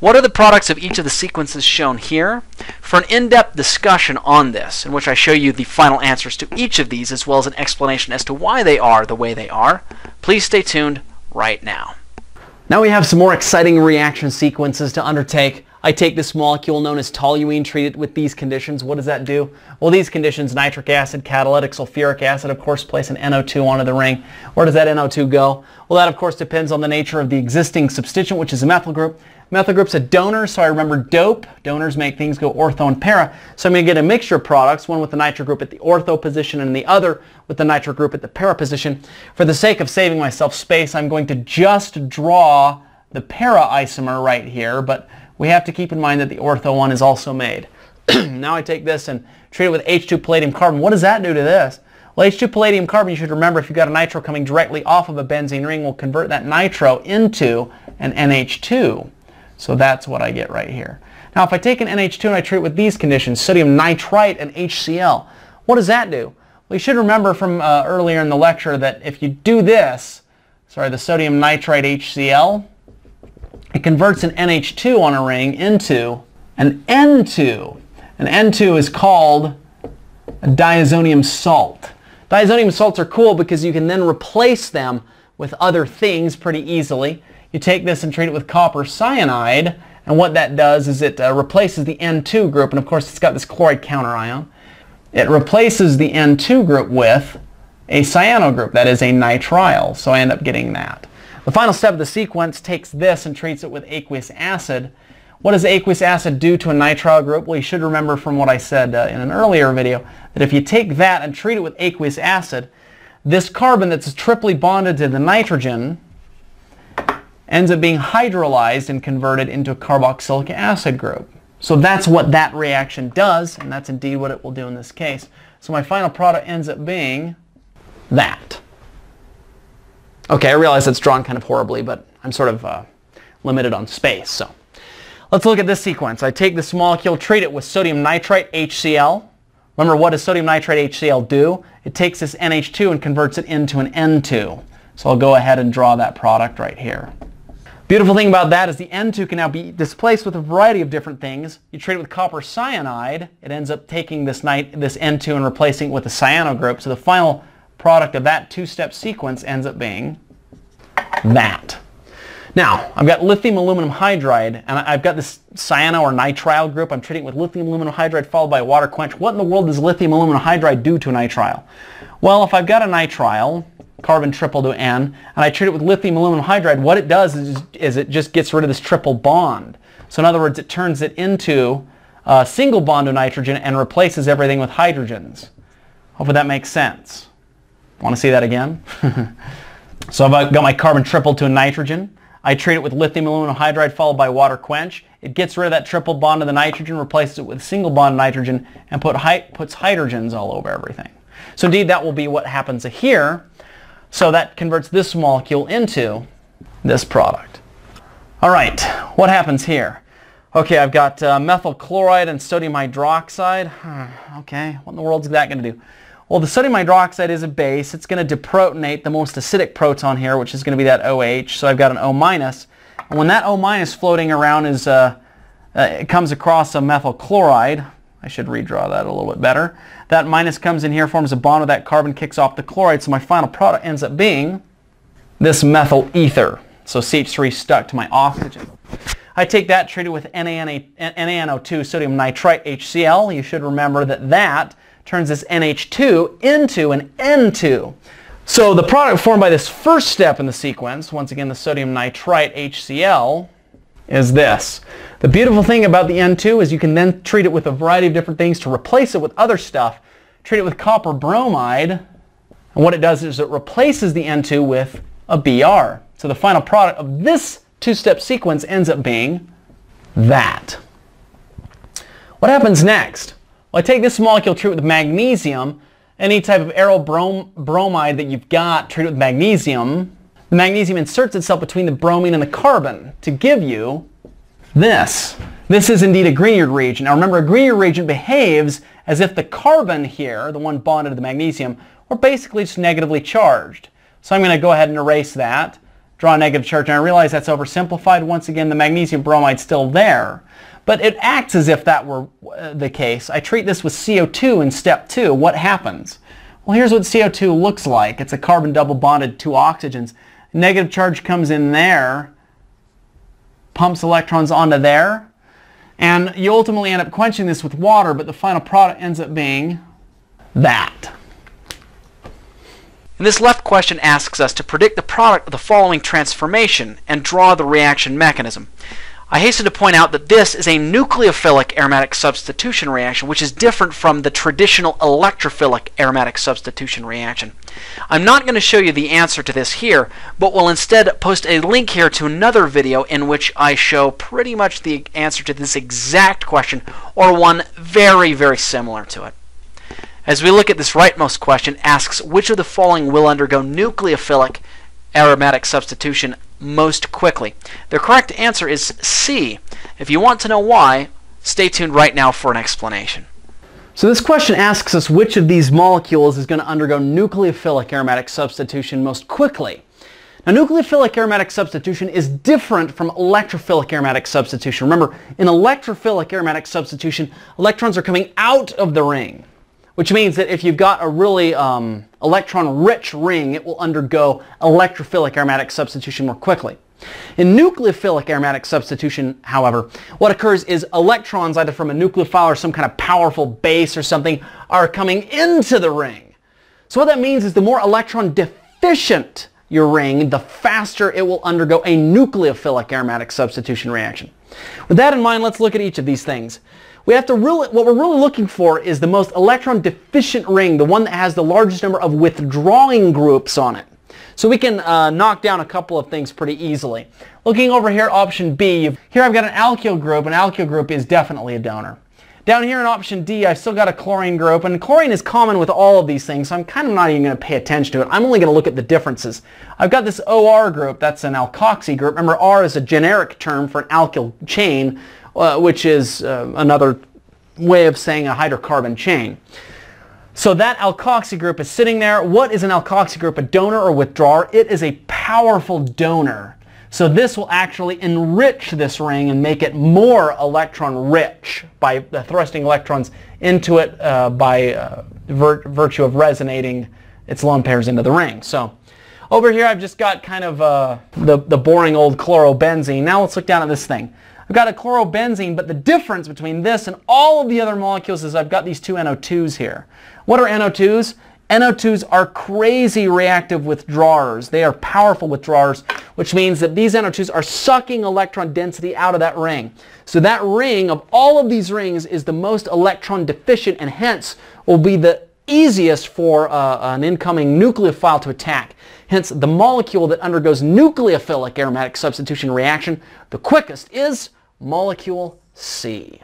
What are the products of each of the sequences shown here? For an in-depth discussion on this, in which I show you the final answers to each of these, as well as an explanation as to why they are the way they are, please stay tuned right now. Now we have some more exciting reaction sequences to undertake. I take this molecule known as toluene, treat it with these conditions. What does that do? Well, these conditions, nitric acid, catalytic sulfuric acid, of course, place an NO2 onto the ring. Where does that NO2 go? Well, that, of course, depends on the nature of the existing substituent, which is a methyl group. Methyl group's a donor, so I remember dope. Donors make things go ortho and para. So I'm going to get a mixture of products, one with the nitric group at the ortho position and the other with the nitric group at the para position. For the sake of saving myself space, I'm going to just draw the para isomer right here, but we have to keep in mind that the ortho one is also made. Now I take this and treat it with H2 palladium carbon. What does that do to this? Well, H2 palladium carbon, you should remember, if you've got a nitro coming directly off of a benzene ring, will convert that nitro into an NH2. So that's what I get right here. Now if I take an NH2 and I treat it with these conditions, sodium nitrite and HCl, what does that do? Well, you should remember from earlier in the lecture that if you do this, the sodium nitrite HCl, it converts an NH2 on a ring into an N2. An N2 is called a diazonium salt. Diazonium salts are cool because you can then replace them with other things pretty easily. You take this and treat it with copper cyanide, and what that does is it replaces the N2 group, and of course it's got this chloride counterion. It replaces the N2 group with a cyano group, that is a nitrile, so I end up getting that. The final step of the sequence takes this and treats it with aqueous acid. What does aqueous acid do to a nitrile group? Well, you should remember from what I said in an earlier video that if you take that and treat it with aqueous acid, this carbon that's triply bonded to the nitrogen ends up being hydrolyzed and converted into a carboxylic acid group. So that's what that reaction does, and that's indeed what it will do in this case. So my final product ends up being that. Okay, I realize that's drawn kind of horribly, but I'm sort of limited on space. So let's look at this sequence. I take this molecule, treat it with sodium nitrite, HCl. Remember, what does sodium nitrite HCl do? It takes this NH2 and converts it into an N2. So I'll go ahead and draw that product right here. Beautiful thing about that is the N2 can now be displaced with a variety of different things. You treat it with copper cyanide, it ends up taking this N2 and replacing it with a cyano group. So the final product of that two-step sequence ends up being that. Now, I've got lithium aluminum hydride, and I've got this cyano or nitrile group. I'm treating it with lithium aluminum hydride followed by a water quench. What in the world does lithium aluminum hydride do to a nitrile? Well, if I've got a nitrile, carbon triple to N, and I treat it with lithium aluminum hydride, what it does is it just gets rid of this triple bond. So in other words, it turns it into a single bond of nitrogen and replaces everything with hydrogens. Hopefully that makes sense. Want to see that again? So I've got my carbon triple to a nitrogen. I treat it with lithium aluminum hydride followed by water quench. It gets rid of that triple bond of the nitrogen, replaces it with a single bond of nitrogen, and puts hydrogens all over everything. So indeed, that will be what happens here. So that converts this molecule into this product. All right, what happens here? Okay, I've got methyl chloride and sodium hydroxide. Okay, what in the world is that going to do? Well, the sodium hydroxide is a base. It's going to deprotonate the most acidic proton here, which is going to be that OH. So I've got an O-. And when that O- floating around is, it comes across a methyl chloride. I should redraw that a little bit better. That minus comes in here, forms a bond with that carbon, kicks off the chloride. So my final product ends up being this methyl ether. So CH3 stuck to my oxygen. I take that, treat it with NaNO2, sodium nitrite, HCl. You should remember that that turns this NH2 into an N2. So the product formed by this first step in the sequence, once again the sodium nitrite HCl, is this. The beautiful thing about the N2 is you can then treat it with a variety of different things to replace it with other stuff. Treat it with copper bromide, and what it does is it replaces the N2 with a Br. So the final product of this two-step sequence ends up being that. What happens next? Well, I take this molecule, treat it with magnesium. Any type of aryl bromide that you've got, treat it with magnesium. The magnesium inserts itself between the bromine and the carbon to give you this. This is indeed a Grignard reagent. Now remember, a Grignard reagent behaves as if the carbon here, the one bonded to the magnesium, were basically just negatively charged. So I'm going to go ahead and erase that. draw a negative charge. And I realize that's oversimplified. Once again, the magnesium bromide's still there. But it acts as if that were the case. I treat this with CO2 in step 2. What happens? Well, here's what CO2 looks like. It's a carbon double bonded 2 oxygens. Negative charge comes in there, pumps electrons onto there, and you ultimately end up quenching this with water, but the final product ends up being that. And this left question asks us to predict the product of the following transformation and draw the reaction mechanism. I hasten to point out that this is a nucleophilic aromatic substitution reaction, which is different from the traditional electrophilic aromatic substitution reaction. I'm not going to show you the answer to this here, but will instead post a link here to another video in which I show pretty much the answer to this exact question, or one very, very similar to it. As we look at this rightmost question, asks which of the following will undergo nucleophilic aromatic substitution most quickly. The correct answer is C. If you want to know why, stay tuned right now for an explanation. So this question asks us which of these molecules is going to undergo nucleophilic aromatic substitution most quickly. Now, nucleophilic aromatic substitution is different from electrophilic aromatic substitution. Remember, in electrophilic aromatic substitution, electrons are coming out of the ring, which means that if you've got a really electron-rich ring, it will undergo electrophilic aromatic substitution more quickly. In nucleophilic aromatic substitution, however, what occurs is electrons, either from a nucleophile or some kind of powerful base or something, are coming into the ring. So what that means is the more electron deficient your ring, the faster it will undergo a nucleophilic aromatic substitution reaction. With that in mind, let's look at each of these things. What we're really looking for is the most electron deficient ring, the one that has the largest number of withdrawing groups on it. So we can knock down a couple of things pretty easily. Looking over here, option B, here I've got an alkyl group. An alkyl group is definitely a donor. Down here in option D, I've still got a chlorine group, and chlorine is common with all of these things, so I'm kind of not even going to pay attention to it. I'm only going to look at the differences. I've got this OR group, that's an alkoxy group. Remember, R is a generic term for an alkyl chain, which is another way of saying a hydrocarbon chain. So that alkoxy group is sitting there. What is an alkoxy group? A donor or withdrawer? It is a powerful donor. So this will actually enrich this ring and make it more electron rich by thrusting electrons into it by virtue of resonating its lone pairs into the ring. So over here I've just got kind of the boring old chlorobenzene. Now let's look down at this thing. I've got a chlorobenzene, but the difference between this and all of the other molecules is I've got these two NO2s here. What are NO2s? NO2s are crazy reactive withdrawers. They are powerful withdrawers, which means that these NO2s are sucking electron density out of that ring. So that ring, of all of these rings, is the most electron deficient and hence will be the easiest for an incoming nucleophile to attack. Hence, the molecule that undergoes nucleophilic aromatic substitution reaction the quickest is molecule C.